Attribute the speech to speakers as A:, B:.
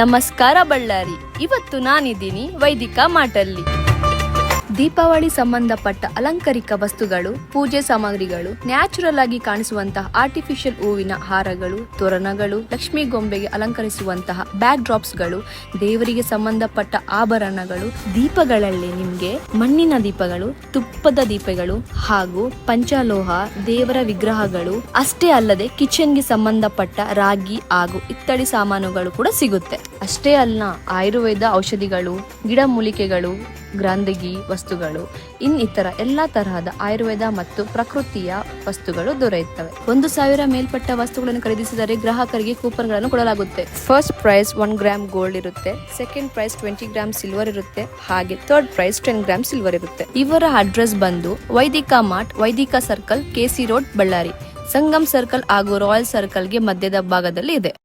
A: ನಮಸ್ಕಾರ ಬಳ್ಳಾರಿ. ಇವತ್ತು ನಾನಿದ್ದೀನಿ ವೈದಿಕ ಮಾರ್ಟಲ್ಲಿ. ದೀಪಾವಳಿ ಸಂಬಂಧಪಟ್ಟ ಅಲಂಕಾರಿಕ ವಸ್ತುಗಳು, ಪೂಜೆ ಸಾಮಗ್ರಿಗಳು, ನ್ಯಾಚುರಲ್ ಆಗಿ ಕಾಣಿಸುವಂತಹ ಆರ್ಟಿಫಿಷಿಯಲ್ ಹೂವಿನ ಹಾರಗಳು, ತೋರಣಗಳು, ಲಕ್ಷ್ಮೀ ಗೊಂಬೆಗೆ ಅಲಂಕರಿಸುವಂತಹ ಬ್ಯಾಕ್ ಡ್ರಾಪ್ಸ್ ಗಳು, ದೇವರಿಗೆ ಸಂಬಂಧಪಟ್ಟ ಆಭರಣಗಳು, ದೀಪಗಳಲ್ಲಿ ನಿಮ್ಗೆ ಮಣ್ಣಿನ ದೀಪಗಳು, ತುಪ್ಪದ ದೀಪಗಳು ಹಾಗೂ ಪಂಚಲೋಹ ದೇವರ ವಿಗ್ರಹಗಳು, ಅಷ್ಟೇ ಅಲ್ಲದೆ ಕಿಚನ್ಗೆ ಸಂಬಂಧಪಟ್ಟ ರಾಗಿ ಹಾಗೂ ಇತ್ತಡಿ ಸಾಮಾನುಗಳು ಕೂಡ ಸಿಗುತ್ತೆ. ಅಷ್ಟೇ ಅಲ್ಲ, ಆಯುರ್ವೇದ ಔಷಧಿಗಳು, ಗಿಡಮೂಲಿಕೆಗಳು, ಗ್ರಂಥಗಿ ವಸ್ತುಗಳು, ಇನ್ನಿತರ ಎಲ್ಲಾ ತರಹದ ಆಯುರ್ವೇದ ಮತ್ತು ಪ್ರಕೃತಿಯ ವಸ್ತುಗಳು ದೊರೆಯುತ್ತವೆ. 1,000 ಮೇಲ್ಪಟ್ಟ ವಸ್ತುಗಳನ್ನು ಖರೀದಿಸಿದರೆ ಗ್ರಾಹಕರಿಗೆ ಕೂಪನ್ ಗಳನ್ನು ಕೊಡಲಾಗುತ್ತೆ. ಫಸ್ಟ್ ಪ್ರೈಸ್ 1 ಗ್ರಾಮ್ ಗೋಲ್ಡ್ ಇರುತ್ತೆ, ಸೆಕೆಂಡ್ ಪ್ರೈಸ್ 20 ಗ್ರಾಮ್ ಸಿಲ್ವರ್ ಇರುತ್ತೆ, ಹಾಗೆ ಥರ್ಡ್ ಪ್ರೈಸ್ 10 ಗ್ರಾಮ್ ಸಿಲ್ವರ್ ಇರುತ್ತೆ. ಇವರ ಅಡ್ರೆಸ್ ಬಂದು Vaidik mart, Vaidik circle, KC road, Ballari. Sangam circle ಹಾಗೂ ರಾಯಲ್ ಸರ್ಕಲ್ಗೆ ಮಧ್ಯದ ಭಾಗದಲ್ಲಿ ಇದೆ.